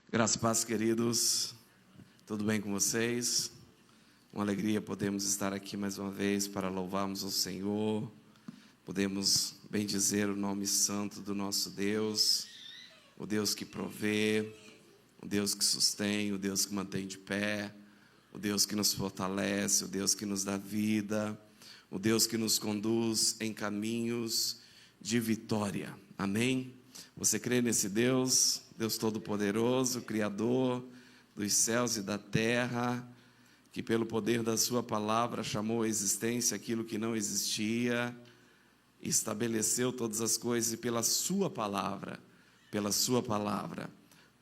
Graças e paz, queridos. Tudo bem com vocês? Uma alegria podemos estar aqui mais uma vez para louvarmos ao Senhor. Podemos bendizer o nome santo do nosso Deus, o Deus que provê, o Deus que sustém, o Deus que mantém de pé, o Deus que nos fortalece, o Deus que nos dá vida, o Deus que nos conduz em caminhos de vitória. Amém? Você crê nesse Deus? Deus Todo-Poderoso, Criador dos céus e da terra, que pelo poder da sua palavra chamou à existência aquilo que não existia, estabeleceu todas as coisas e pela sua palavra,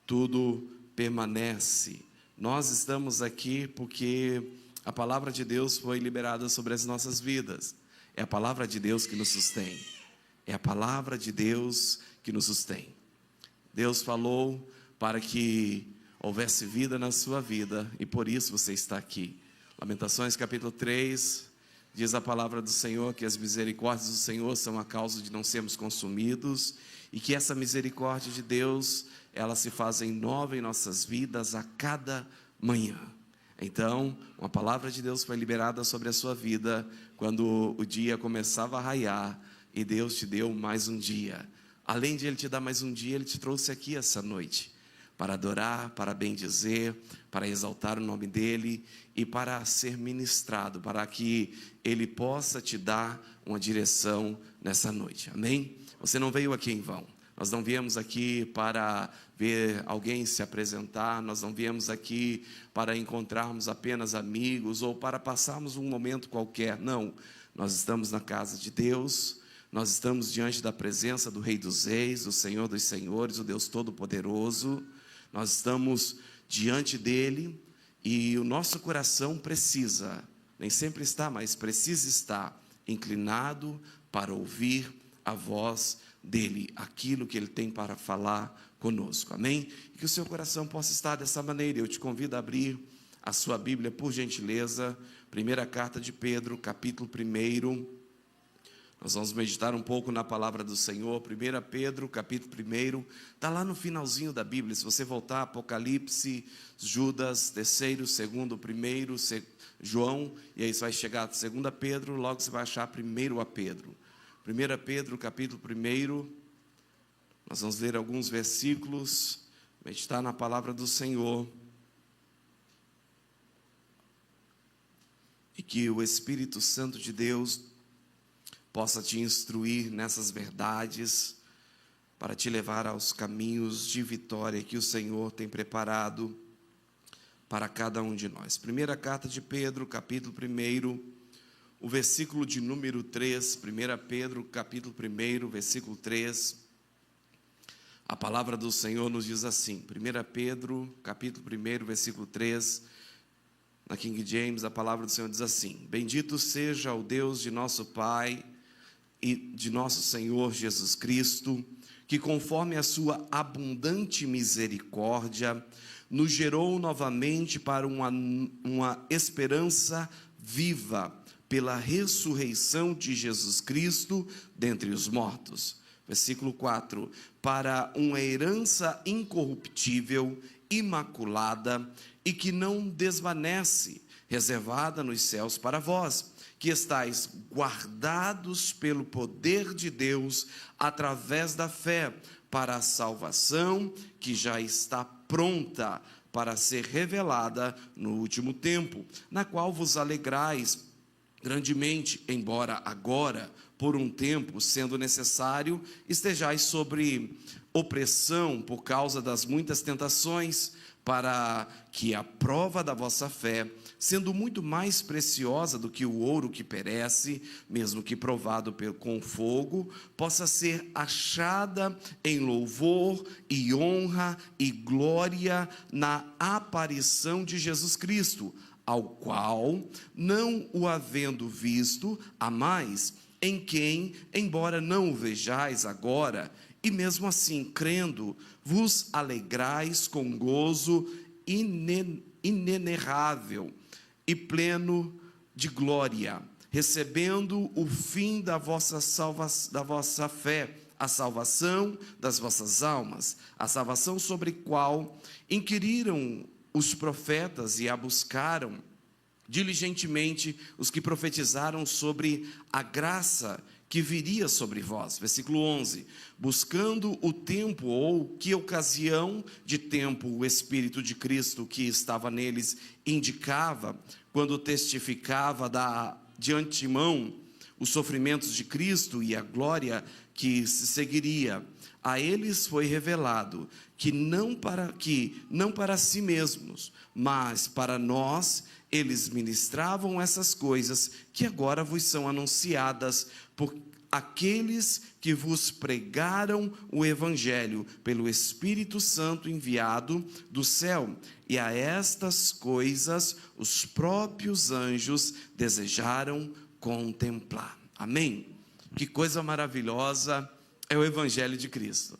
tudo permanece. Nós estamos aqui porque a palavra de Deus foi liberada sobre as nossas vidas. É a palavra de Deus que nos sustém. É a palavra de Deus que nos sustém. Deus falou para que houvesse vida na sua vida e por isso você está aqui. Lamentações capítulo 3, diz a palavra do Senhor que as misericórdias do Senhor são a causa de não sermos consumidos e que essa misericórdia de Deus, ela se faz nova em nossas vidas a cada manhã. Então, uma palavra de Deus foi liberada sobre a sua vida quando o dia começava a raiar e Deus te deu mais um dia. Além de Ele te dar mais um dia, Ele te trouxe aqui essa noite para adorar, para bendizer, para exaltar o nome dEle e para ser ministrado, para que Ele possa te dar uma direção nessa noite. Amém? Você não veio aqui em vão. Nós não viemos aqui para ver alguém se apresentar, nós não viemos aqui para encontrarmos apenas amigos ou para passarmos um momento qualquer. Não, nós estamos na casa de Deus. Nós estamos diante da presença do Rei dos Reis, do Senhor dos Senhores, o Deus Todo-Poderoso. Nós estamos diante dEle e o nosso coração precisa, nem sempre está, mas precisa estar inclinado para ouvir a voz dEle, aquilo que Ele tem para falar conosco, amém? E que o seu coração possa estar dessa maneira. Eu te convido a abrir a sua Bíblia, por gentileza, primeira carta de Pedro, capítulo 1. Nós vamos meditar um pouco na palavra do Senhor. 1 Pedro, capítulo 1, está lá no finalzinho da Bíblia. Se você voltar, Apocalipse, Judas, 3º, 2º, 1º, João, e aí você vai chegar a 2 Pedro, logo você vai achar 1 a Pedro. 1 Pedro, capítulo 1, nós vamos ler alguns versículos, meditar na palavra do Senhor. E que o Espírito Santo de Deus possa te instruir nessas verdades, para te levar aos caminhos de vitória que o Senhor tem preparado para cada um de nós. Primeira carta de Pedro, capítulo 1, o versículo de número 3, 1 Pedro, capítulo 1, versículo 3, a palavra do Senhor nos diz assim, 1 Pedro, capítulo 1, versículo 3, na King James, a palavra do Senhor diz assim: Bendito seja o Deus de nosso Pai e de nosso Senhor Jesus Cristo, que conforme a sua abundante misericórdia, nos gerou novamente para uma esperança viva, pela ressurreição de Jesus Cristo dentre os mortos. Versículo 4, para uma herança incorruptível, imaculada, e que não desvanece, reservada nos céus para vós, que estáis guardados pelo poder de Deus, através da fé, para a salvação que já está pronta para ser revelada no último tempo, na qual vos alegrais grandemente, embora agora, por um tempo, sendo necessário, estejais sobre opressão por causa das muitas tentações, para que a prova da vossa fé, sendo muito mais preciosa do que o ouro que perece, mesmo que provado com fogo, possa ser achada em louvor e honra e glória na aparição de Jesus Cristo, ao qual, não o havendo visto, amais, em quem, embora não o vejais agora, e mesmo assim, crendo, vos alegrais com gozo inenarrável e pleno de glória, recebendo o fim da vossa fé, a salvação das vossas almas, a salvação sobre a qual inquiriram os profetas e a buscaram diligentemente os que profetizaram sobre a graça que viria sobre vós. Versículo 11, buscando o tempo, ou que ocasião de tempo o Espírito de Cristo que estava neles indicava, quando testificava de antemão os sofrimentos de Cristo e a glória que se seguiria. A eles foi revelado que não para si mesmos, mas para nós, eles ministravam essas coisas que agora vos são anunciadas por aqueles que vos pregaram o Evangelho pelo Espírito Santo enviado do céu. E a estas coisas os próprios anjos desejaram contemplar. Amém? Que coisa maravilhosa é o Evangelho de Cristo.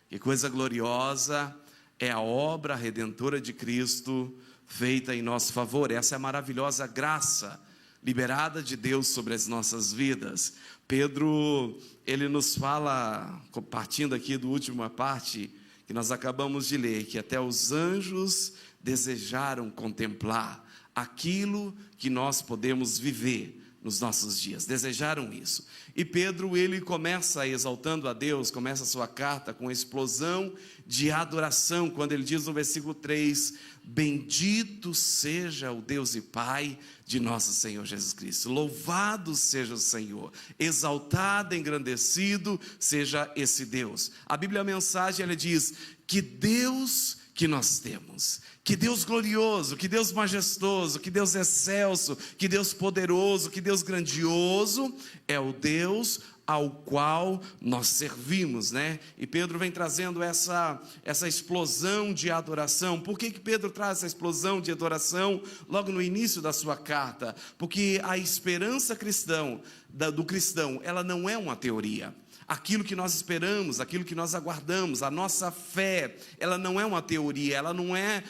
Que coisa gloriosa é a obra redentora de Cristo feita em nosso favor. Essa é a maravilhosa graça liberada de Deus sobre as nossas vidas. Pedro, ele nos fala, partindo aqui da última parte que nós acabamos de ler, que até os anjos desejaram contemplar aquilo que nós podemos viver nos nossos dias, desejaram isso. E Pedro, ele começa exaltando a Deus, começa a sua carta com a explosão de adoração, quando ele diz no versículo 3, bendito seja o Deus e Pai de nosso Senhor Jesus Cristo, louvado seja o Senhor, exaltado, engrandecido seja esse Deus. A Bíblia, a mensagem, ela diz, que Deus que nós temos, que Deus glorioso, que Deus majestoso, que Deus excelso, que Deus poderoso, que Deus grandioso, é o Deus ao qual nós servimos, né? E Pedro vem trazendo essa explosão de adoração. Por que Pedro traz essa explosão de adoração logo no início da sua carta? Porque a esperança do cristão, ela não é uma teoria. Aquilo que nós esperamos, aquilo que nós aguardamos, a nossa fé, ela não é uma teoria, ela não é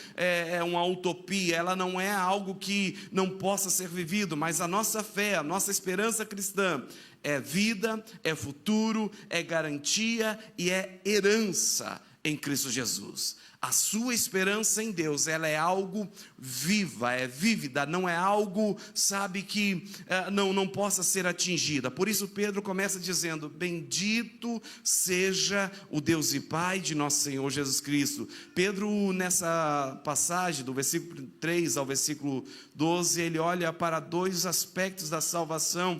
uma utopia, ela não é algo que não possa ser vivido, mas a nossa fé, a nossa esperança cristã é vida, é futuro, é garantia e é herança em Cristo Jesus. A sua esperança em Deus, ela é algo viva, é vívida, não é algo, sabe, que não possa ser atingida. Por isso Pedro começa dizendo, bendito seja o Deus e Pai de nosso Senhor Jesus Cristo. Pedro, nessa passagem, do versículo 3 ao versículo 12, ele olha para dois aspectos da salvação,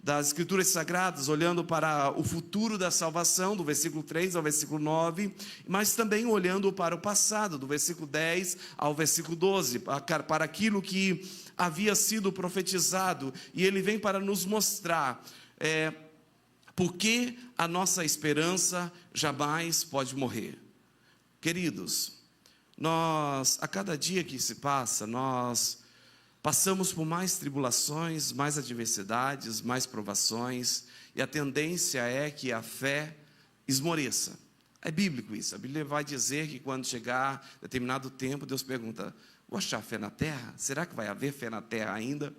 das Escrituras Sagradas, olhando para o futuro da salvação, do versículo 3 ao versículo 9, mas também olhando para o passado, do versículo 10 ao versículo 12, para aquilo que havia sido profetizado, e ele vem para nos mostrar por que a nossa esperança jamais pode morrer. Queridos, nós, a cada dia que se passa, nós passamos por mais tribulações, mais adversidades, mais provações, e a tendência é que a fé esmoreça. É bíblico isso, a Bíblia vai dizer que quando chegar determinado tempo, Deus pergunta, vou achar fé na terra? Será que vai haver fé na terra ainda?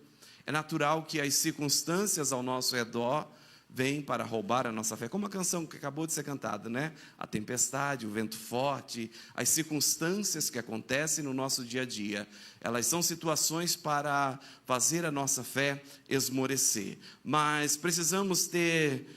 É natural que as circunstâncias ao nosso redor vêm para roubar a nossa fé, como a canção que acabou de ser cantada, né? A tempestade, o vento forte, as circunstâncias que acontecem no nosso dia a dia, elas são situações para fazer a nossa fé esmorecer, mas precisamos ter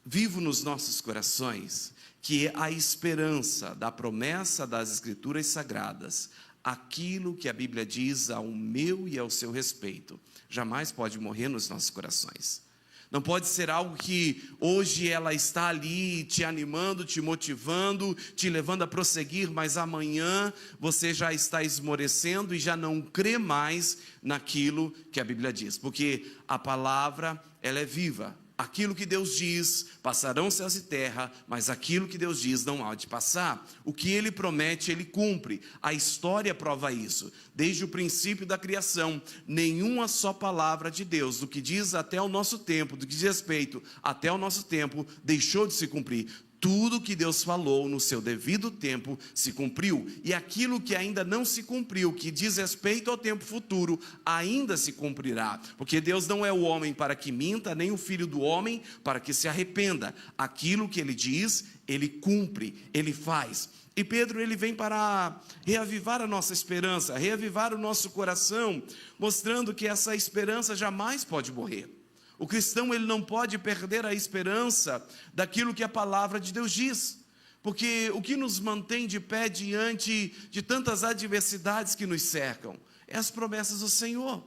vivo nos nossos corações que a esperança da promessa das Escrituras Sagradas, aquilo que a Bíblia diz ao meu e ao seu respeito, jamais pode morrer nos nossos corações. Não pode ser algo que hoje ela está ali te animando, te motivando, te levando a prosseguir, mas amanhã você já está esmorecendo e já não crê mais naquilo que a Bíblia diz, porque a palavra, ela é viva. Aquilo que Deus diz, passarão céus e terra, mas aquilo que Deus diz não há de passar. O que Ele promete, Ele cumpre. A história prova isso. Desde o princípio da criação, nenhuma só palavra de Deus, do que diz até o nosso tempo, do que diz respeito até o nosso tempo, deixou de se cumprir. Tudo que Deus falou no seu devido tempo se cumpriu, e aquilo que ainda não se cumpriu, que diz respeito ao tempo futuro, ainda se cumprirá, porque Deus não é o homem para que minta, nem o filho do homem para que se arrependa. Aquilo que ele diz, ele cumpre, ele faz. E Pedro, ele vem para reavivar a nossa esperança, reavivar o nosso coração, mostrando que essa esperança jamais pode morrer. O cristão, ele não pode perder a esperança daquilo que a palavra de Deus diz, porque o que nos mantém de pé diante de tantas adversidades que nos cercam é as promessas do Senhor.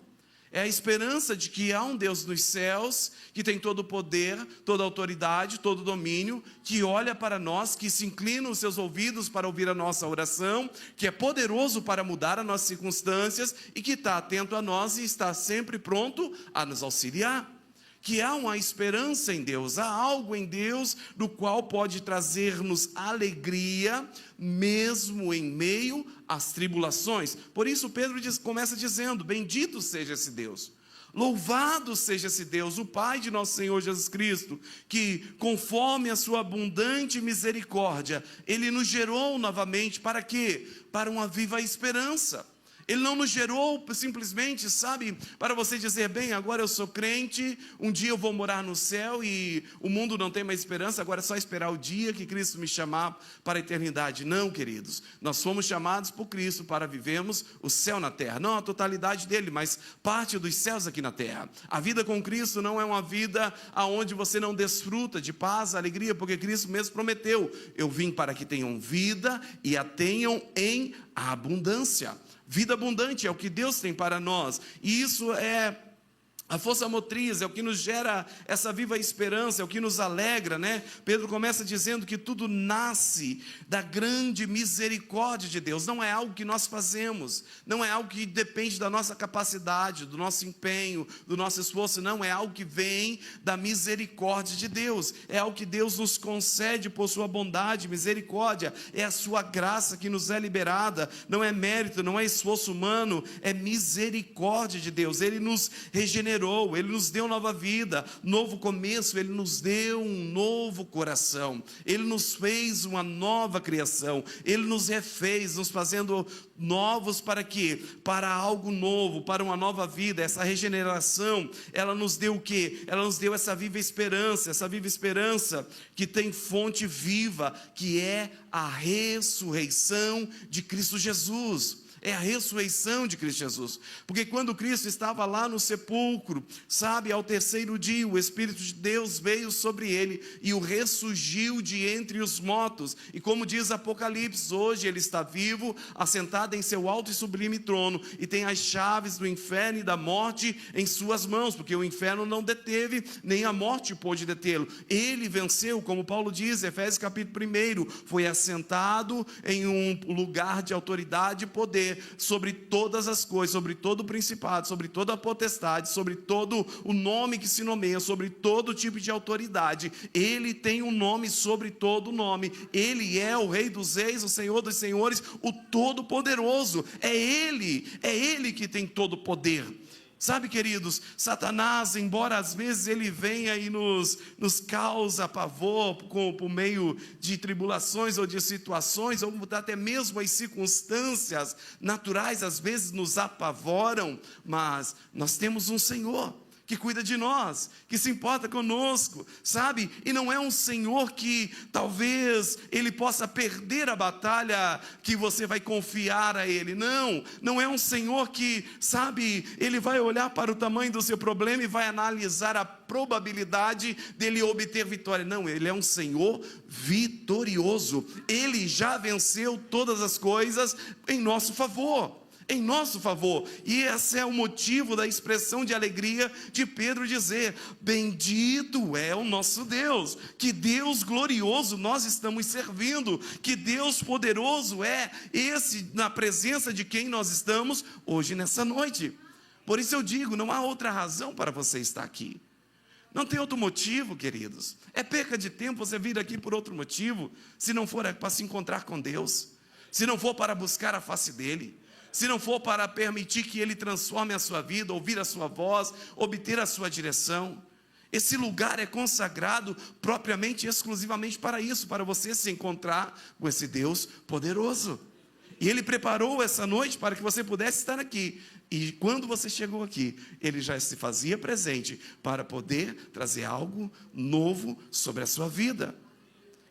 É a esperança de que há um Deus nos céus, que tem todo o poder, toda a autoridade, todo o domínio, que olha para nós, que se inclina os seus ouvidos para ouvir a nossa oração, que é poderoso para mudar as nossas circunstâncias e que está atento a nós e está sempre pronto a nos auxiliar. Que há uma esperança em Deus, há algo em Deus do qual pode trazer-nos alegria, mesmo em meio às tribulações. Por isso Pedro começa dizendo: bendito seja esse Deus, louvado seja esse Deus, o Pai de nosso Senhor Jesus Cristo, que conforme a sua abundante misericórdia, Ele nos gerou novamente para quê? Para uma viva esperança. Ele não nos gerou simplesmente, sabe, para você dizer: bem, agora eu sou crente, um dia eu vou morar no céu e o mundo não tem mais esperança, agora é só esperar o dia que Cristo me chamar para a eternidade. Não, queridos, nós fomos chamados por Cristo para vivermos o céu na terra, não a totalidade dele, mas parte dos céus aqui na terra. A vida com Cristo não é uma vida onde você não desfruta de paz, alegria, porque Cristo mesmo prometeu: eu vim para que tenham vida e a tenham em abundância. Vida abundante é o que Deus tem para nós, e isso é a força motriz, é o que nos gera essa viva esperança, é o que nos alegra, né? Pedro começa dizendo que tudo nasce da grande misericórdia de Deus. Não é algo que nós fazemos, não é algo que depende da nossa capacidade, do nosso empenho, do nosso esforço, não, é algo que vem da misericórdia de Deus, é algo que Deus nos concede por sua bondade, misericórdia, é a sua graça que nos é liberada, não é mérito, não é esforço humano, é misericórdia de Deus. Ele nos regenerou, Ele nos deu nova vida, novo começo, Ele nos deu um novo coração, Ele nos fez uma nova criação, Ele nos refez, nos fazendo novos para quê? Para algo novo, para uma nova vida. Essa regeneração, ela nos deu o quê? Ela nos deu essa viva esperança que tem fonte viva, que é a ressurreição de Cristo Jesus. É a ressurreição de Cristo Jesus, porque quando Cristo estava lá no sepulcro, sabe, ao terceiro dia, o Espírito de Deus veio sobre ele, e o ressurgiu de entre os mortos, e como diz Apocalipse, hoje ele está vivo, assentado em seu alto e sublime trono, e tem as chaves do inferno e da morte em suas mãos, porque o inferno não deteve, nem a morte pôde detê-lo. Ele venceu, como Paulo diz, Efésios capítulo 1, foi assentado em um lugar de autoridade e poder, sobre todas as coisas, sobre todo o principado, sobre toda a potestade, sobre todo o nome que se nomeia, sobre todo tipo de autoridade. Ele tem um nome sobre todo nome. Ele é o Rei dos Reis, o Senhor dos Senhores, o Todo-Poderoso. É Ele que tem todo o poder. Sabe, queridos, Satanás, embora às vezes ele venha e nos causa pavor por meio de tribulações ou de situações, ou até mesmo as circunstâncias naturais às vezes nos apavoram, mas nós temos um Senhor que cuida de nós, que se importa conosco, sabe? E não é um Senhor que talvez Ele possa perder a batalha que você vai confiar a Ele. Não é um Senhor que, sabe, Ele vai olhar para o tamanho do seu problema e vai analisar a probabilidade dele obter vitória. Não, Ele é um Senhor vitorioso. Ele já venceu todas as coisas em nosso favor. E esse é o motivo da expressão de alegria de Pedro dizer: bendito é o nosso Deus, que Deus glorioso nós estamos servindo, que Deus poderoso é esse na presença de quem nós estamos hoje nessa noite. Por isso eu digo, não há outra razão para você estar aqui. Não tem outro motivo, queridos. É perca de tempo você vir aqui por outro motivo, se não for para se encontrar com Deus, se não for para buscar a face dEle, se não for para permitir que Ele transforme a sua vida, ouvir a sua voz, obter a sua direção. Esse lugar é consagrado propriamente e exclusivamente para isso, para você se encontrar com esse Deus poderoso. E Ele preparou essa noite para que você pudesse estar aqui. E quando você chegou aqui, Ele já se fazia presente para poder trazer algo novo sobre a sua vida.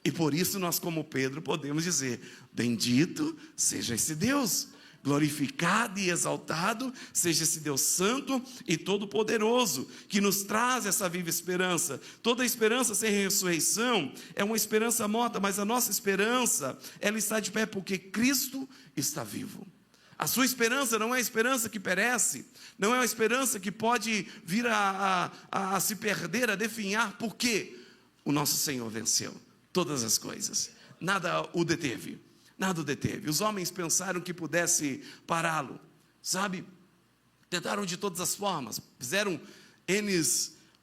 E por isso nós, como Pedro, podemos dizer: bendito seja esse Deus, glorificado e exaltado seja esse Deus santo e todo-poderoso, que nos traz essa viva esperança. Toda esperança sem ressurreição é uma esperança morta, mas a nossa esperança, ela está de pé porque Cristo está vivo. A sua esperança não é a esperança que perece, não é uma esperança que pode vir a se perder, a definhar, porque o nosso Senhor venceu todas as coisas, nada o deteve, nada o deteve. Os homens pensaram que pudesse pará-lo, sabe? Tentaram de todas as formas, fizeram N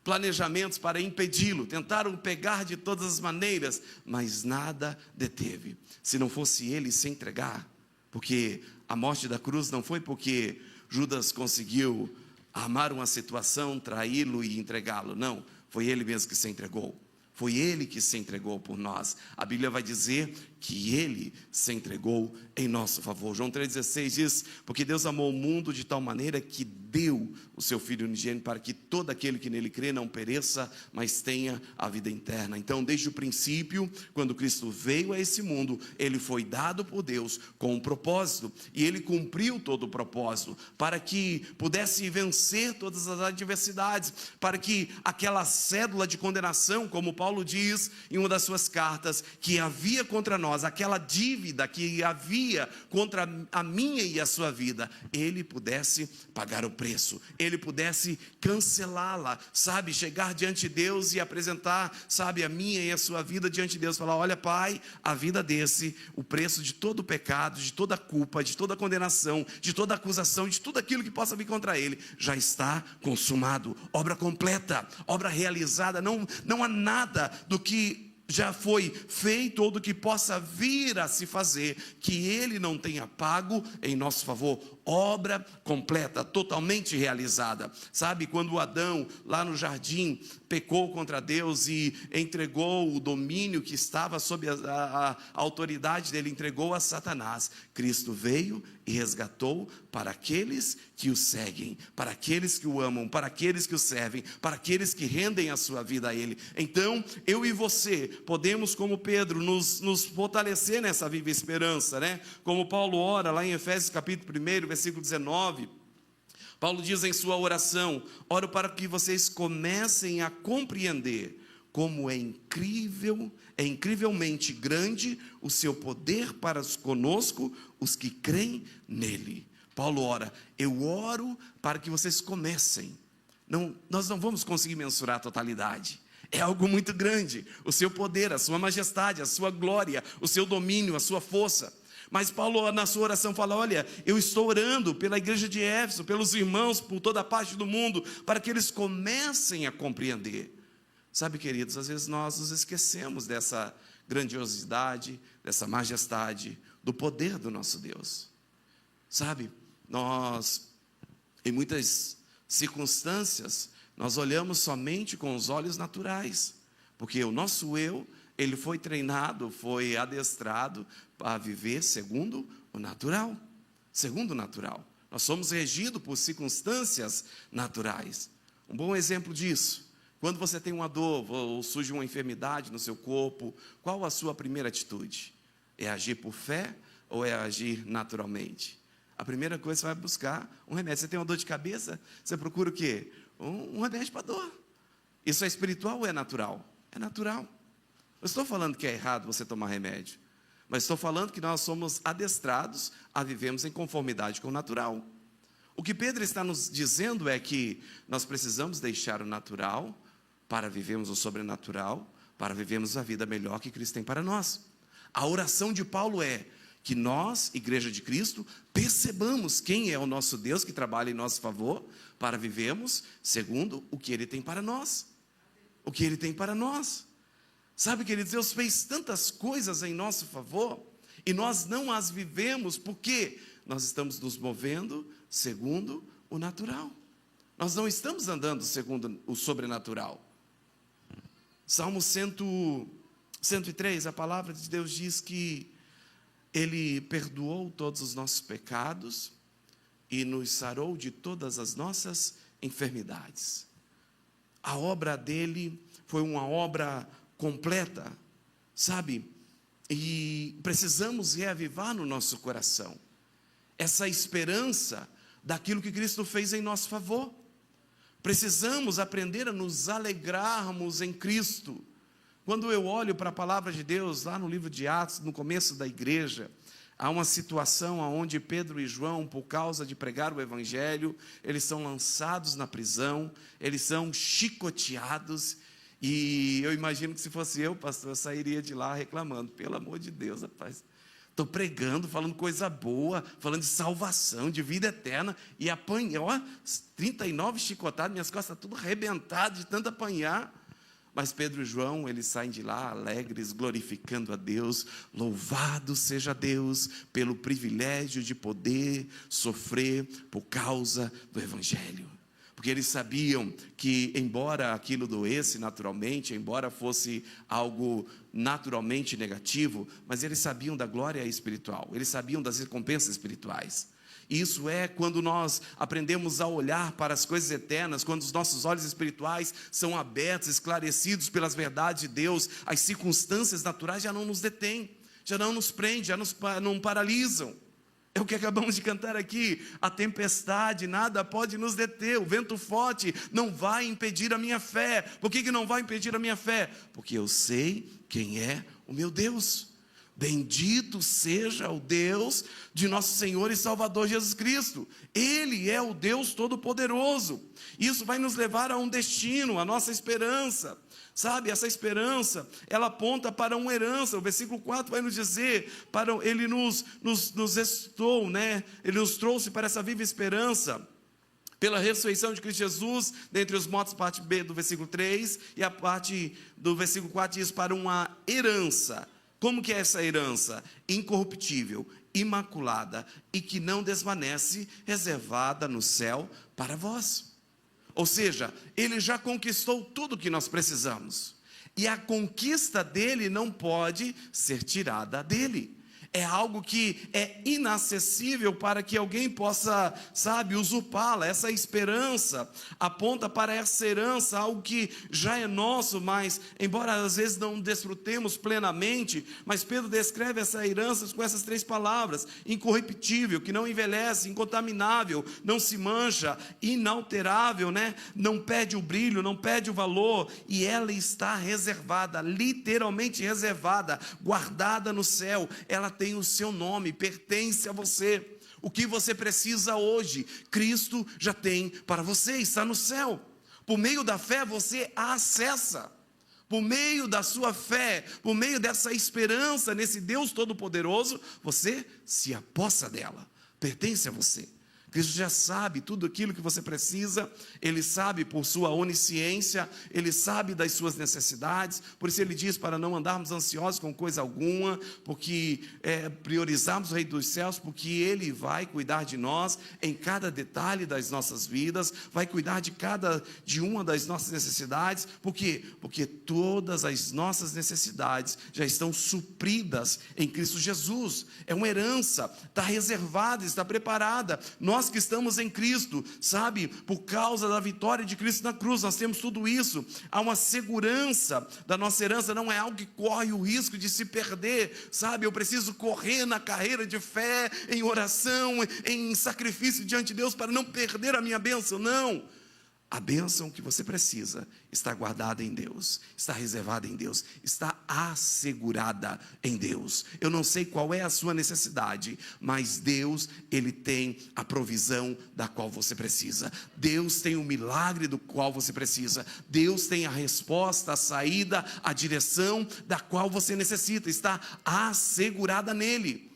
planejamentos para impedi-lo, tentaram pegar de todas as maneiras, mas nada deteve. Se não fosse ele se entregar, porque a morte da cruz não foi porque Judas conseguiu armar uma situação, traí-lo e entregá-lo, não, foi ele mesmo que se entregou. Foi Ele que se entregou por nós. A Bíblia vai dizer que Ele se entregou em nosso favor. João 3,16 diz: porque Deus amou o mundo de tal maneira que deu o seu Filho unigênito, para que todo aquele que nele crê não pereça, mas tenha a vida eterna. Então, desde o princípio, quando Cristo veio a esse mundo, Ele foi dado por Deus com um propósito, e Ele cumpriu todo o propósito, para que pudesse vencer todas as adversidades, para que aquela cédula de condenação, como Paulo diz em uma das suas cartas, que havia contra nós, aquela dívida que havia contra a minha e a sua vida, Ele pudesse pagar o preço, Ele pudesse cancelá-la, sabe, chegar diante de Deus e apresentar, sabe, a minha e a sua vida diante de Deus, falar: olha, Pai, a vida desse, o preço de todo o pecado, de toda a culpa, de toda a condenação, de toda a acusação, de tudo aquilo que possa vir contra Ele, já está consumado, obra completa, obra realizada, não há nada do que já foi feito ou do que possa vir a se fazer que Ele não tenha pago em nosso favor. Obra completa, totalmente realizada. Sabe, quando Adão, lá no jardim, pecou contra Deus e entregou o domínio que estava sob a autoridade dele, entregou a Satanás, Cristo veio e resgatou para aqueles que o seguem, para aqueles que o amam, para aqueles que o servem, para aqueles que rendem a sua vida a Ele. Então, eu e você podemos, como Pedro, nos fortalecer nessa viva esperança, né? Como Paulo ora lá em Efésios capítulo 1, versículo 19, Paulo diz em sua oração: oro para que vocês comecem a compreender como é incrivelmente grande o seu poder para conosco, os que creem nele. Paulo ora: eu oro para que vocês comecem. Nós não vamos conseguir mensurar a totalidade. É algo muito grande, o seu poder, a sua majestade, a sua glória, o seu domínio, a sua força. Mas Paulo, na sua oração, fala: olha, eu estou orando pela igreja de Éfeso, pelos irmãos, por toda a parte do mundo, para que eles comecem a compreender. Sabe, queridos, às vezes nós nos esquecemos dessa grandiosidade, dessa majestade, do poder do nosso Deus. Sabe, nós, em muitas circunstâncias, nós olhamos somente com os olhos naturais, porque o nosso eu, ele foi treinado, foi adestrado a viver segundo o natural, segundo o natural. Nós somos regidos por circunstâncias naturais. Um bom exemplo disso: quando você tem uma dor ou surge uma enfermidade no seu corpo, qual a sua primeira atitude? É agir por fé ou é agir naturalmente? A primeira coisa, você vai buscar um remédio. Você tem uma dor de cabeça, você procura o quê? Um remédio para dor. Isso é espiritual ou é natural? É natural. Eu estou falando que é errado você tomar remédio, mas estou falando que nós somos adestrados a vivermos em conformidade com o natural. O que Pedro está nos dizendo é que nós precisamos deixar o natural para vivermos o sobrenatural, para vivermos a vida melhor que Cristo tem para nós. A oração de Paulo é que nós, Igreja de Cristo, percebamos quem é o nosso Deus que trabalha em nosso favor, para vivermos segundo o que Ele tem para nós. O que Ele tem para nós. Sabe, queridos, Deus fez tantas coisas em nosso favor, e nós não as vivemos, porque nós estamos nos movendo segundo o natural. Nós não estamos andando segundo o sobrenatural. Salmo 103, a palavra de Deus diz que Ele perdoou todos os nossos pecados e nos sarou de todas as nossas enfermidades. A obra dele foi uma obra completa, sabe? E precisamos reavivar no nosso coração essa esperança daquilo que Cristo fez em nosso favor. Precisamos aprender a nos alegrarmos em Cristo. Quando eu olho para a palavra de Deus, lá no livro de Atos, no começo da igreja, há uma situação onde Pedro e João, por causa de pregar o evangelho, eles são lançados na prisão, eles são chicoteados, e eu imagino que se fosse eu, pastor, eu sairia de lá reclamando: pelo amor de Deus, rapaz, estou pregando, falando coisa boa, falando de salvação, de vida eterna, e apanhei, 39 chicotadas, minhas costas tudo arrebentadas de tanto apanhar. Mas Pedro e João, eles saem de lá alegres, glorificando a Deus. Louvado seja Deus pelo privilégio de poder sofrer por causa do evangelho. Porque eles sabiam que, embora aquilo doesse naturalmente, embora fosse algo naturalmente negativo, mas eles sabiam da glória espiritual, eles sabiam das recompensas espirituais. Isso é quando nós aprendemos a olhar para as coisas eternas, quando os nossos olhos espirituais são abertos, esclarecidos pelas verdades de Deus, as circunstâncias naturais já não nos detêm, já não nos prendem, já não paralisam. É o que acabamos de cantar aqui: a tempestade, nada pode nos deter, o vento forte não vai impedir a minha fé. Por que não vai impedir a minha fé? Porque eu sei quem é o meu Deus. Bendito seja o Deus de nosso Senhor e Salvador Jesus Cristo. Ele é o Deus Todo-Poderoso. Isso vai nos levar a um destino, a nossa esperança. Sabe, essa esperança, ela aponta para uma herança. O versículo 4 vai nos dizer, ele nos extou, né? Ele nos trouxe para essa viva esperança, pela ressurreição de Cristo Jesus dentre os mortos, parte B do versículo 3, e a parte do versículo 4 diz para uma herança. Como que é essa herança? Incorruptível, imaculada e que não desvanece, reservada no céu para vós. Ou seja, ele já conquistou tudo o que nós precisamos. E a conquista dele não pode ser tirada dele. É algo que é inacessível para que alguém possa, sabe, usurpá-la. Essa esperança aponta para essa herança, algo que já é nosso, mas embora às vezes não desfrutemos plenamente, mas Pedro descreve essa herança com essas 3 palavras: incorruptível, que não envelhece, incontaminável, não se mancha, inalterável, né? Não perde o brilho, não perde o valor, e ela está reservada, literalmente reservada, guardada no céu. Ela tem o seu nome, pertence a você. O que você precisa hoje, Cristo já tem para você, está no céu. Por meio da fé você a acessa. Por meio da sua fé, por meio dessa esperança nesse Deus Todo-Poderoso, você se apossa dela, pertence a você. Cristo já sabe tudo aquilo que você precisa, Ele sabe por sua onisciência, Ele sabe das suas necessidades, por isso Ele diz para não andarmos ansiosos com coisa alguma, porque priorizarmos o Rei dos Céus, porque Ele vai cuidar de nós em cada detalhe das nossas vidas, vai cuidar de uma das nossas necessidades. Por quê? Porque todas as nossas necessidades já estão supridas em Cristo Jesus. É uma herança, está reservada, está preparada. Nós que estamos em Cristo, sabe, por causa da vitória de Cristo na cruz, nós temos tudo isso. Há uma segurança da nossa herança, não é algo que corre o risco de se perder, sabe? Eu preciso correr na carreira de fé, em oração, em sacrifício diante de Deus para não perder a minha bênção. Não. A bênção que você precisa está guardada em Deus, está reservada em Deus, está assegurada em Deus. Eu não sei qual é a sua necessidade, mas Deus, Ele tem a provisão da qual você precisa. Deus tem o milagre do qual você precisa. Deus tem a resposta, a saída, a direção da qual você necessita. Está assegurada nele.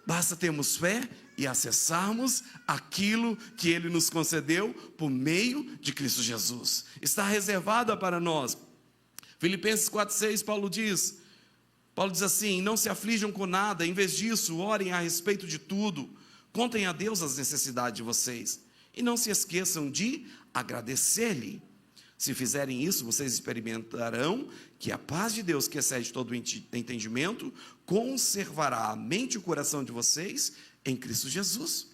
Basta termos fé e acessarmos aquilo que Ele nos concedeu por meio de Cristo Jesus. Está reservada para nós. Filipenses 4,6, Paulo diz assim: não se aflijam com nada, em vez disso, orem a respeito de tudo, contem a Deus as necessidades de vocês, e não se esqueçam de agradecer-lhe. Se fizerem isso, vocês experimentarão que a paz de Deus, que excede todo o entendimento, conservará a mente e o coração de vocês em Cristo Jesus.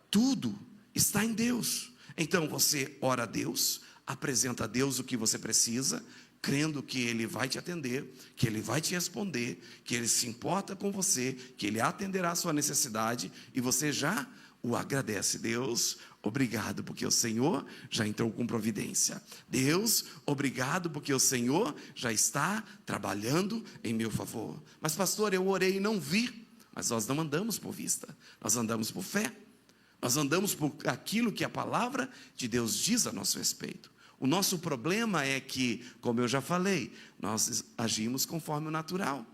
Tudo está em Deus. Então você ora a Deus, apresenta a Deus o que você precisa, crendo que Ele vai te atender, que Ele vai te responder, que Ele se importa com você, que Ele atenderá a sua necessidade, e você já o agradece. Deus, obrigado, porque o Senhor já entrou com providência. Deus, obrigado, porque o Senhor já está trabalhando em meu favor. Mas pastor, eu orei e não vi. Mas nós não andamos por vista, nós andamos por fé. Nós andamos por aquilo que a palavra de Deus diz a nosso respeito. O nosso problema é que, como eu já falei, nós agimos conforme o natural.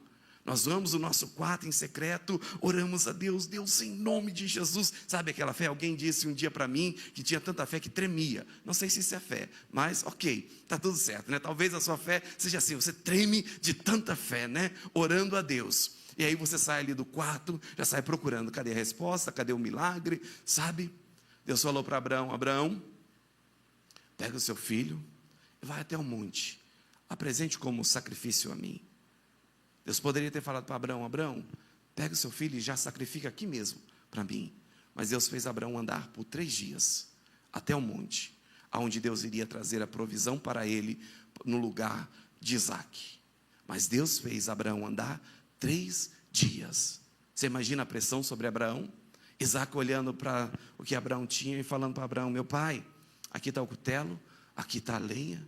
Nós vamos no nosso quarto em secreto, oramos a Deus, Deus, em nome de Jesus. Sabe aquela fé? Alguém disse um dia para mim que tinha tanta fé que tremia. Não sei se isso é fé, mas ok, está tudo certo, né? Talvez a sua fé seja assim, você treme de tanta fé, né? Orando a Deus. E aí você sai ali do quarto, já sai procurando, cadê a resposta, cadê o milagre, sabe? Deus falou para Abraão, Abraão, pega o seu filho e vai até o monte, apresente como sacrifício a mim. Deus poderia ter falado para Abraão, Abraão, pega o seu filho e já sacrifica aqui mesmo para mim. Mas Deus fez Abraão andar por 3 dias, até o monte, aonde Deus iria trazer a provisão para ele, no lugar de Isaque. Mas Deus fez Abraão andar 3 dias. Você imagina a pressão sobre Abraão? Isaque olhando para o que Abraão tinha e falando para Abraão, meu pai, aqui está o cutelo, aqui está a lenha,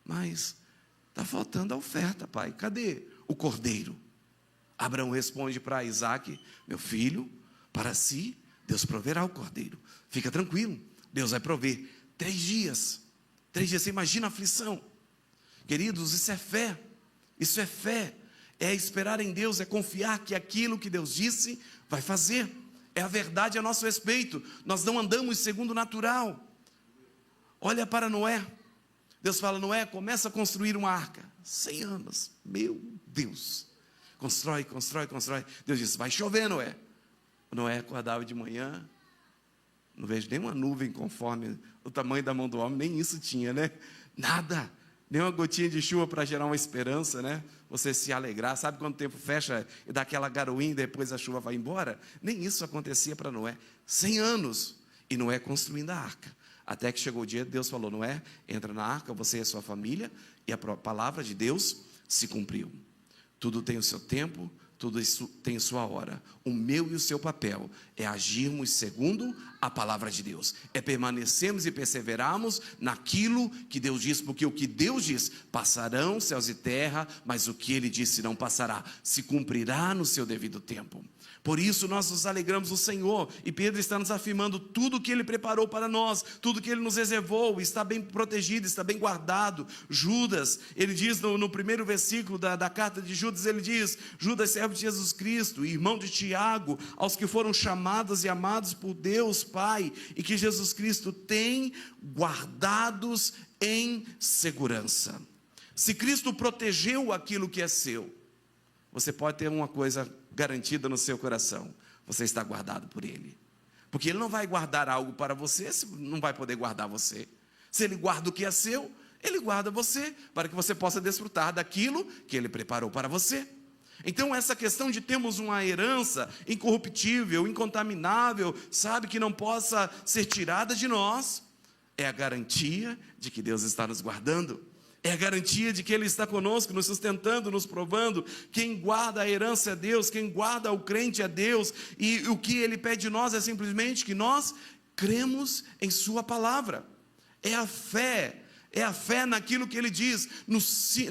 mas está faltando a oferta, pai, cadê o cordeiro? Abraão responde para Isaque, meu filho, para si, Deus proverá o cordeiro, fica tranquilo, Deus vai prover. 3 dias, você imagina a aflição, queridos, isso é fé, é esperar em Deus, é confiar que aquilo que Deus disse, vai fazer, é a verdade a nosso respeito, nós não andamos segundo o natural. Olha para Noé, Deus fala, Noé, começa a construir uma arca, 100 anos, meu Deus, constrói, Deus disse, vai chover, Noé. Noé acordava de manhã, não vejo nenhuma nuvem conforme o tamanho da mão do homem, nem isso tinha, né? Nada, nem uma gotinha de chuva para gerar uma esperança, né? Você se alegrar, sabe quando o tempo fecha e dá aquela garoinha e depois a chuva vai embora? Nem isso acontecia para Noé, 100 anos, e Noé construindo a arca. Até que chegou o dia, Deus falou, Noé, entra na arca, você e a sua família, e a palavra de Deus se cumpriu. Tudo tem o seu tempo, tudo isso tem sua hora. O meu e o seu papel é agirmos segundo a palavra de Deus. É permanecermos e perseverarmos naquilo que Deus diz, porque o que Deus diz, passarão céus e terra, mas o que Ele disse não passará, se cumprirá no seu devido tempo. Por isso nós nos alegramos no Senhor, e Pedro está nos afirmando tudo que Ele preparou para nós, tudo que Ele nos reservou, está bem protegido, está bem guardado. Judas, ele diz no primeiro versículo da carta de Judas, ele diz, Judas, servo de Jesus Cristo, irmão de Tiago, aos que foram chamados e amados por Deus Pai, e que Jesus Cristo tem guardados em segurança. Se Cristo protegeu aquilo que é seu, você pode ter uma coisa garantida no seu coração, você está guardado por Ele, porque Ele não vai guardar algo para você, se não vai poder guardar você. Se Ele guarda o que é seu, Ele guarda você, para que você possa desfrutar daquilo que Ele preparou para você. Então essa questão de termos uma herança incorruptível, incontaminável, sabe, que não possa ser tirada de nós, é a garantia de que Deus está nos guardando. É a garantia de que Ele está conosco, nos sustentando, nos provando. Quem guarda a herança é Deus, quem guarda o crente é Deus. E o que Ele pede de nós é simplesmente que nós cremos em Sua palavra. É a fé naquilo que Ele diz,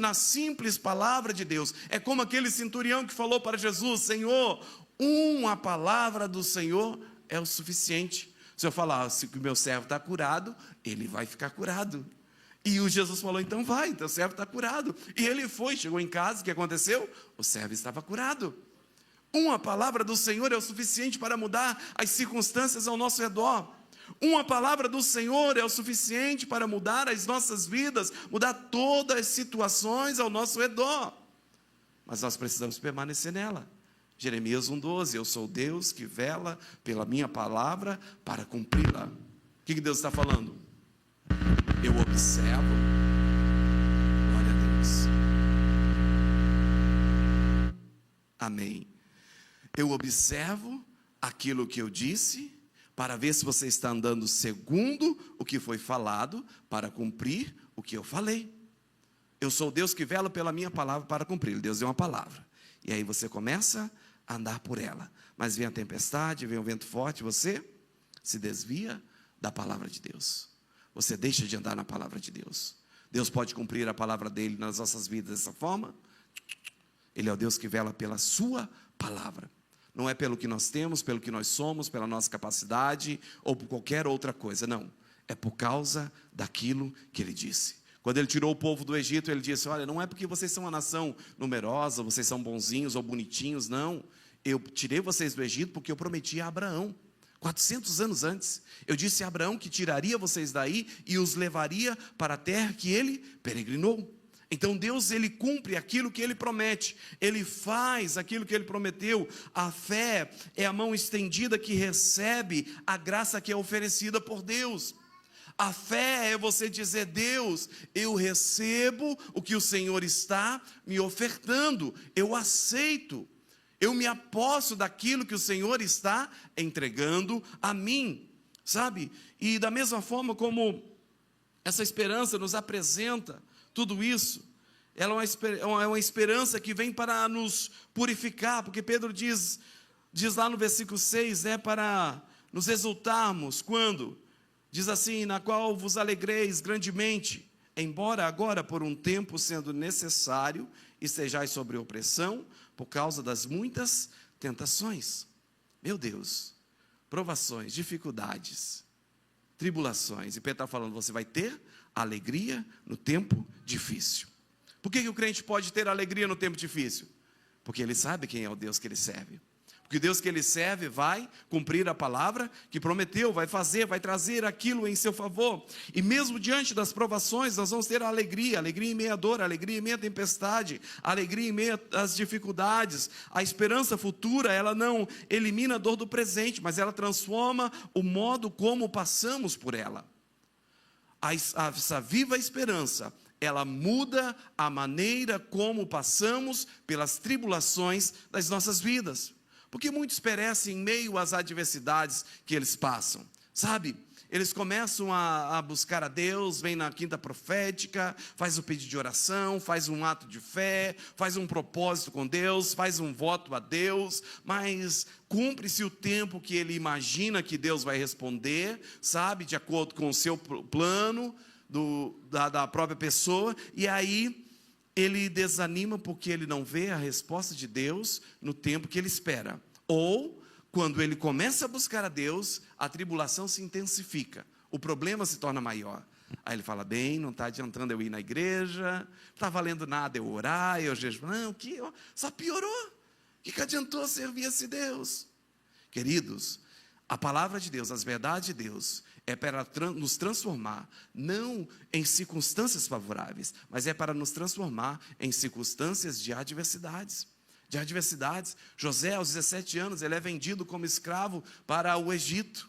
na simples palavra de Deus. É como aquele centurião que falou para Jesus, Senhor, uma palavra do Senhor é o suficiente. Se eu falar, se o meu servo está curado, ele vai ficar curado. E o Jesus falou, então vai, teu servo está curado. E ele foi, chegou em casa, o que aconteceu? O servo estava curado. Uma palavra do Senhor é o suficiente para mudar as circunstâncias ao nosso redor. Uma palavra do Senhor é o suficiente para mudar as nossas vidas, mudar todas as situações ao nosso redor. Mas nós precisamos permanecer nela. Jeremias 1,12, eu sou Deus que vela pela minha palavra para cumpri-la. O que Deus está falando? Eu observo. Glória a Deus. Amém. Eu observo aquilo que eu disse, para ver se você está andando segundo o que foi falado, para cumprir o que eu falei. Eu sou o Deus que vela pela minha palavra para cumprir. Deus deu uma palavra. E aí você começa a andar por ela. Mas vem a tempestade, vem o vento forte, você se desvia da palavra de Deus. Você deixa de andar na palavra de Deus. Deus pode cumprir a palavra dele nas nossas vidas dessa forma. Ele é o Deus que vela pela sua palavra. Não é pelo que nós temos, pelo que nós somos, pela nossa capacidade ou por qualquer outra coisa, não. É por causa daquilo que ele disse. Quando ele tirou o povo do Egito, ele disse: olha, não é porque vocês são uma nação numerosa, vocês são bonzinhos ou bonitinhos, não. Eu tirei vocês do Egito porque eu prometi a Abraão, 400 anos antes. Eu disse a Abraão que tiraria vocês daí e os levaria para a terra que ele peregrinou. Então Deus, ele cumpre aquilo que ele promete, ele faz aquilo que ele prometeu. A fé é a mão estendida que recebe a graça que é oferecida por Deus. A fé é você dizer: Deus, eu recebo o que o Senhor está me ofertando, eu aceito, eu me aposto daquilo que o Senhor está entregando a mim, sabe? E da mesma forma como essa esperança nos apresenta tudo isso, ela é uma esperança que vem para nos purificar, porque Pedro diz lá no versículo 6, para nos exultarmos, quando diz assim: na qual vos alegreis grandemente, embora agora por um tempo sendo necessário, estejais sob opressão, por causa das muitas tentações. Meu Deus, provações, dificuldades, tribulações. E Pedro está falando: você vai ter alegria no tempo difícil. Por que o crente pode ter alegria no tempo difícil? Porque ele sabe quem é o Deus que ele serve. Porque o Deus que ele serve vai cumprir a palavra que prometeu, vai fazer, vai trazer aquilo em seu favor. E mesmo diante das provações, nós vamos ter a alegria em meio à dor, alegria em meio à tempestade, alegria em meio às dificuldades. A esperança futura, ela não elimina a dor do presente, mas ela transforma o modo como passamos por ela. Essa viva esperança, ela muda a maneira como passamos pelas tribulações das nossas vidas. Porque muitos perecem em meio às adversidades que eles passam, sabe? Eles começam a buscar a Deus, vem na quinta profética, faz o pedido de oração, faz um ato de fé, faz um propósito com Deus, faz um voto a Deus, mas cumpre-se o tempo que ele imagina que Deus vai responder, sabe? De acordo com o seu plano, da própria pessoa, e aí ele desanima porque ele não vê a resposta de Deus no tempo que ele espera. Ou, quando ele começa a buscar a Deus, a tribulação se intensifica, o problema se torna maior. Aí ele fala: bem, não está adiantando eu ir na igreja, não está valendo nada eu orar, eu jejuar, não, só piorou. O que adiantou servir esse Deus? Queridos, a palavra de Deus, as verdades de Deus, é para nos transformar, não em circunstâncias favoráveis, mas é para nos transformar em circunstâncias de adversidades. José, aos 17 anos, ele é vendido como escravo para o Egito.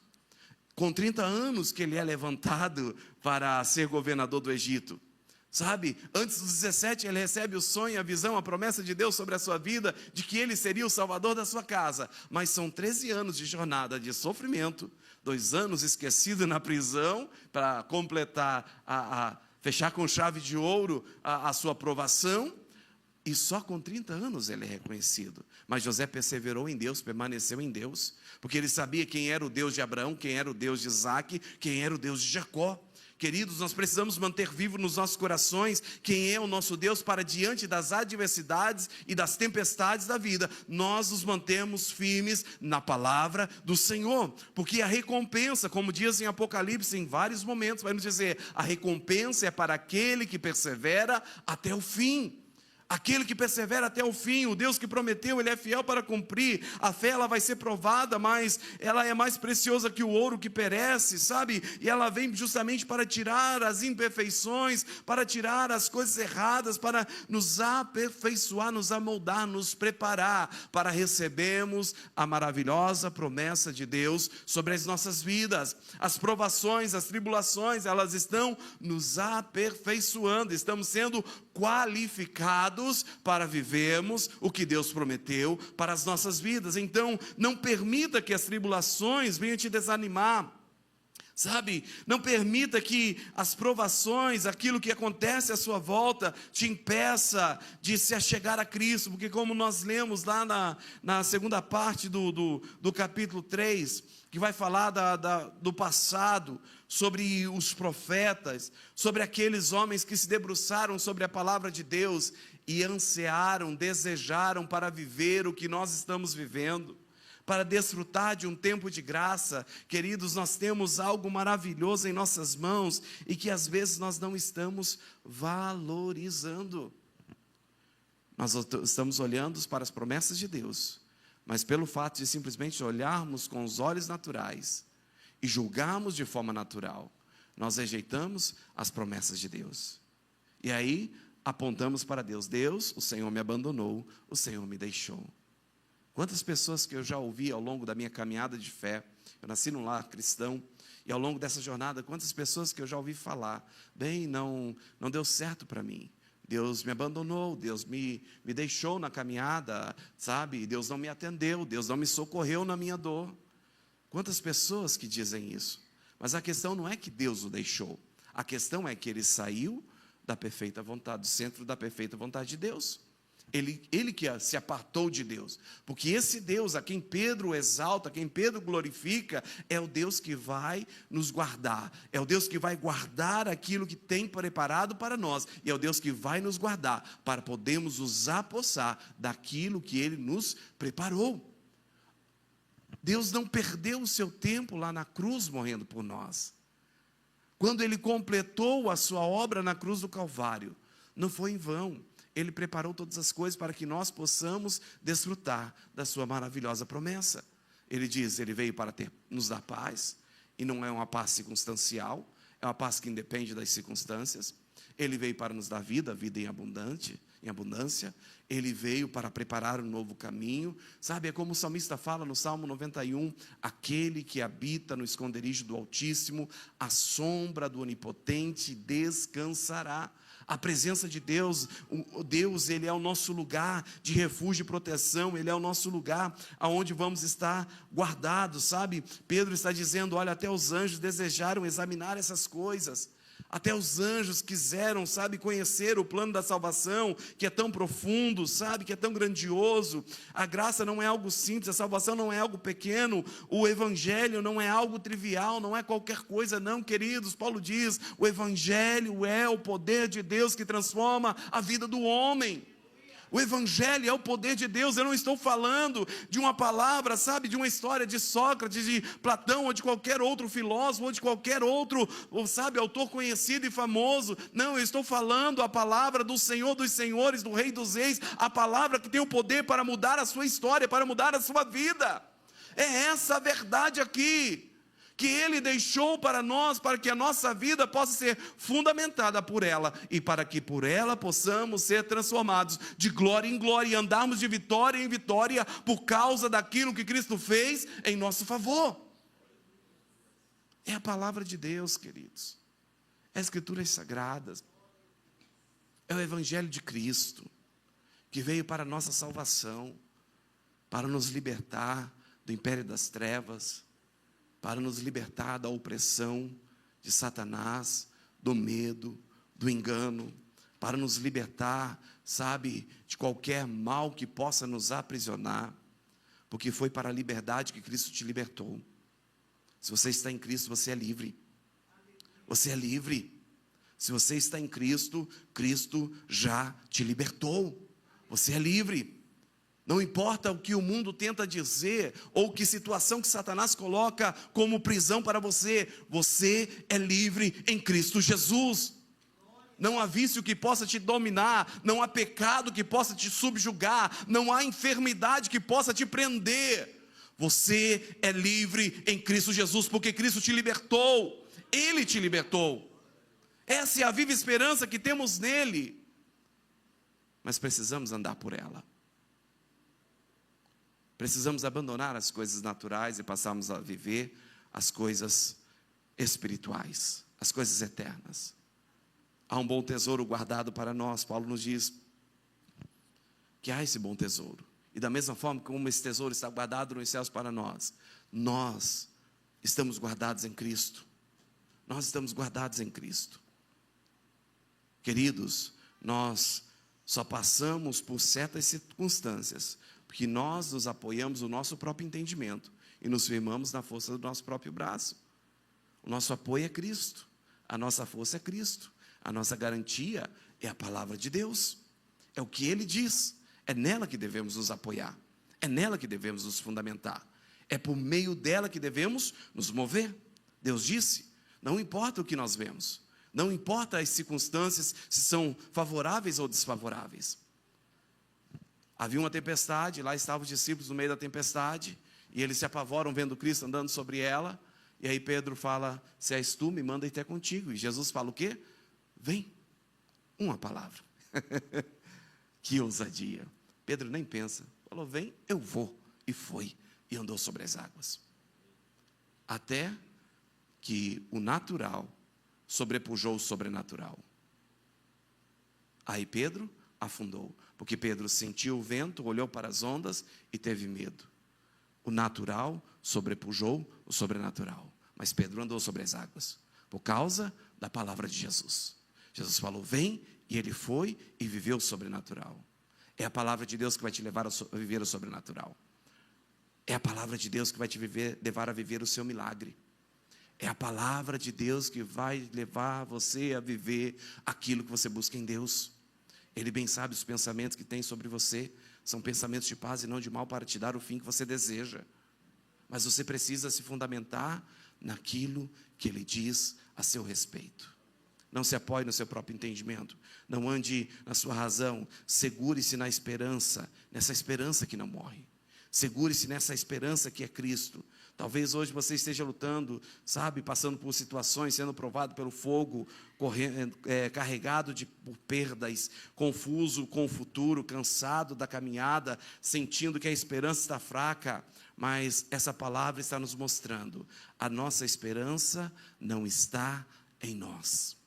Com 30 anos que ele é levantado para ser governador do Egito. Sabe, antes dos 17 ele recebe o sonho, a visão, a promessa de Deus sobre a sua vida, de que ele seria o salvador da sua casa. Mas são 13 anos de jornada de sofrimento, 2 anos esquecido na prisão, para completar, fechar com chave de ouro a sua aprovação. E só com 30 anos ele é reconhecido. Mas José perseverou em Deus, permaneceu em Deus, porque ele sabia quem era o Deus de Abraão, quem era o Deus de Isaac, quem era o Deus de Jacó. Queridos, nós precisamos manter vivo nos nossos corações quem é o nosso Deus, para diante das adversidades e das tempestades da vida, nós nos mantemos firmes na palavra do Senhor, porque a recompensa, como diz em Apocalipse, em vários momentos, vai nos dizer: a recompensa é para aquele que persevera até o fim. Aquele que persevera até o fim, o Deus que prometeu, Ele é fiel para cumprir. A fé, ela vai ser provada, mas ela é mais preciosa que o ouro que perece, sabe? E ela vem justamente para tirar as imperfeições, para tirar as coisas erradas, para nos aperfeiçoar, nos amoldar, nos preparar, para recebermos a maravilhosa promessa de Deus sobre as nossas vidas. As provações, as tribulações, elas estão nos aperfeiçoando, estamos sendo qualificados para vivermos o que Deus prometeu para as nossas vidas. Então, não permita que as tribulações venham te desanimar, sabe? Não permita que as provações, aquilo que acontece à sua volta, te impeça de se achegar a Cristo, porque como nós lemos lá na segunda parte do capítulo 3, que vai falar do passado, sobre os profetas, sobre aqueles homens que se debruçaram sobre a palavra de Deus e ansiaram, desejaram para viver o que nós estamos vivendo, para desfrutar de um tempo de graça. Queridos, nós temos algo maravilhoso em nossas mãos e que às vezes nós não estamos valorizando. Nós estamos olhando para as promessas de Deus, mas pelo fato de simplesmente olharmos com os olhos naturais e julgarmos de forma natural, nós rejeitamos as promessas de Deus. E aí apontamos para Deus: Deus, o Senhor me abandonou, o Senhor me deixou. Quantas pessoas que eu já ouvi ao longo da minha caminhada de fé, eu nasci num lar cristão, e ao longo dessa jornada, quantas pessoas que eu já ouvi falar: bem, não deu certo para mim, Deus me abandonou, Deus me deixou na caminhada, sabe? Deus não me atendeu, Deus não me socorreu na minha dor. Quantas pessoas que dizem isso? Mas a questão não é que Deus o deixou, a questão é que ele saiu da perfeita vontade, do centro da perfeita vontade de Deus. Ele que se apartou de Deus, porque esse Deus a quem Pedro exalta, a quem Pedro glorifica, é o Deus que vai nos guardar, é o Deus que vai guardar aquilo que tem preparado para nós, e é o Deus que vai nos guardar, para podermos nos apossar daquilo que Ele nos preparou. Deus não perdeu o seu tempo lá na cruz morrendo por nós. Quando Ele completou a sua obra na cruz do Calvário, não foi em vão. Ele preparou todas as coisas para que nós possamos desfrutar da sua maravilhosa promessa. Ele diz, Ele veio para nos dar paz, e não é uma paz circunstancial, é uma paz que independe das circunstâncias. Ele veio para nos dar vida em abundância. Ele veio para preparar um novo caminho, sabe? É como o salmista fala no Salmo 91, aquele que habita no esconderijo do Altíssimo, à sombra do Onipotente descansará. A presença de Deus, Deus, Ele é o nosso lugar de refúgio e proteção, Ele é o nosso lugar aonde vamos estar guardados, sabe? Pedro está dizendo, olha, até os anjos desejaram examinar essas coisas, até os anjos quiseram, sabe, conhecer o plano da salvação, que é tão profundo, sabe, que é tão grandioso. A graça não é algo simples, a salvação não é algo pequeno, o evangelho não é algo trivial, não é qualquer coisa não, queridos. Paulo diz, o evangelho é o poder de Deus que transforma a vida do homem. O evangelho é o poder de Deus. Eu não estou falando de uma palavra, sabe, de uma história de Sócrates, de Platão, ou de qualquer outro filósofo, ou de qualquer outro, sabe, autor conhecido e famoso. Não, eu estou falando a palavra do Senhor dos senhores, do Rei dos reis, a palavra que tem o poder para mudar a sua história, para mudar a sua vida. É essa a verdade aqui, que Ele deixou para nós, para que a nossa vida possa ser fundamentada por ela, e para que por ela possamos ser transformados de glória em glória, e andarmos de vitória em vitória, por causa daquilo que Cristo fez em nosso favor. É a palavra de Deus, queridos, é as Escrituras Sagradas, é o Evangelho de Cristo, que veio para a nossa salvação, para nos libertar do império das trevas, para nos libertar da opressão de Satanás, do medo, do engano, para nos libertar, sabe, de qualquer mal que possa nos aprisionar, porque foi para a liberdade que Cristo te libertou. Se você está em Cristo, você é livre. Você é livre. Se você está em Cristo, Cristo já te libertou. Você é livre. Não importa o que o mundo tenta dizer, ou que situação que Satanás coloca como prisão para você, você é livre em Cristo Jesus. Não há vício que possa te dominar, não há pecado que possa te subjugar, não há enfermidade que possa te prender. Você é livre em Cristo Jesus, porque Cristo te libertou, Ele te libertou. Essa é a viva esperança que temos nele. Mas precisamos andar por ela. Precisamos abandonar as coisas naturais e passarmos a viver as coisas espirituais, as coisas eternas. Há um bom tesouro guardado para nós. Paulo nos diz que há esse bom tesouro. E da mesma forma como esse tesouro está guardado nos céus para nós, nós estamos guardados em Cristo. Nós estamos guardados em Cristo. Queridos, nós só passamos por certas circunstâncias porque nós nos apoiamos no nosso próprio entendimento e nos firmamos na força do nosso próprio braço. O nosso apoio é Cristo, a nossa força é Cristo, a nossa garantia é a palavra de Deus, é o que Ele diz, é nela que devemos nos apoiar, é nela que devemos nos fundamentar, é por meio dela que devemos nos mover. Deus disse, não importa o que nós vemos, não importa as circunstâncias, se são favoráveis ou desfavoráveis. Havia uma tempestade, lá estavam os discípulos no meio da tempestade, e eles se apavoram vendo Cristo andando sobre ela, e aí Pedro fala, se és tu, me manda ir até contigo. E Jesus fala o quê? Vem, uma palavra. Que ousadia. Pedro nem pensa, falou, vem, eu vou. E foi, e andou sobre as águas. Até que o natural sobrepujou o sobrenatural. Aí Pedro afundou, porque Pedro sentiu o vento, olhou para as ondas e teve medo. O natural sobrepujou o sobrenatural, mas Pedro andou sobre as águas, por causa da palavra de Jesus. Jesus falou, vem, e ele foi e viveu o sobrenatural. É a palavra de Deus que vai te levar a viver o sobrenatural. É a palavra de Deus que vai te levar a viver o seu milagre. É a palavra de Deus que vai levar você a viver aquilo que você busca em Deus. Ele bem sabe os pensamentos que tem sobre você, são pensamentos de paz e não de mal, para te dar o fim que você deseja. Mas você precisa se fundamentar naquilo que Ele diz a seu respeito. Não se apoie no seu próprio entendimento, não ande na sua razão, segure-se na esperança, nessa esperança que não morre. Segure-se nessa esperança que é Cristo. Talvez hoje você esteja lutando, sabe, passando por situações, sendo provado pelo fogo, carregado por perdas, confuso com o futuro, cansado da caminhada, sentindo que a esperança está fraca. Mas essa palavra está nos mostrando, a nossa esperança não está em nós.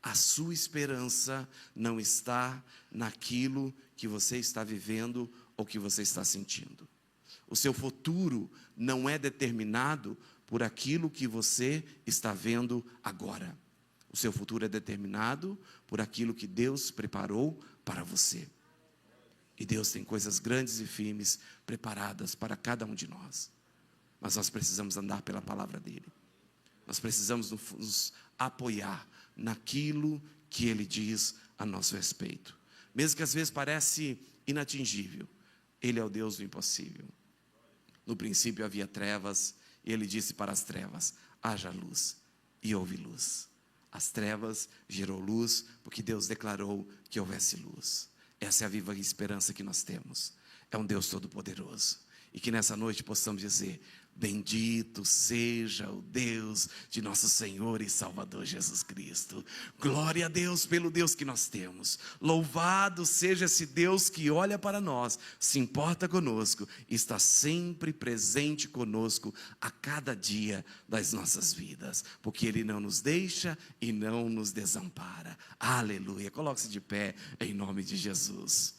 A sua esperança não está naquilo que você está vivendo ou que você está sentindo. O seu futuro não é determinado por aquilo que você está vendo agora. O seu futuro é determinado por aquilo que Deus preparou para você. E Deus tem coisas grandes e firmes preparadas para cada um de nós. Mas nós precisamos andar pela palavra dEle. Nós precisamos nos apoiar naquilo que Ele diz a nosso respeito. Mesmo que às vezes parece inatingível, Ele é o Deus do impossível. No princípio havia trevas, e Ele disse para as trevas, haja luz, e houve luz. As trevas gerou luz, porque Deus declarou que houvesse luz. Essa é a viva esperança que nós temos. É um Deus todo-poderoso. E que nessa noite possamos dizer, bendito seja o Deus de nosso Senhor e Salvador Jesus Cristo. Glória a Deus pelo Deus que nós temos. Louvado seja esse Deus que olha para nós, se importa conosco e está sempre presente conosco a cada dia das nossas vidas, porque Ele não nos deixa e não nos desampara. Aleluia. Coloque-se de pé em nome de Jesus.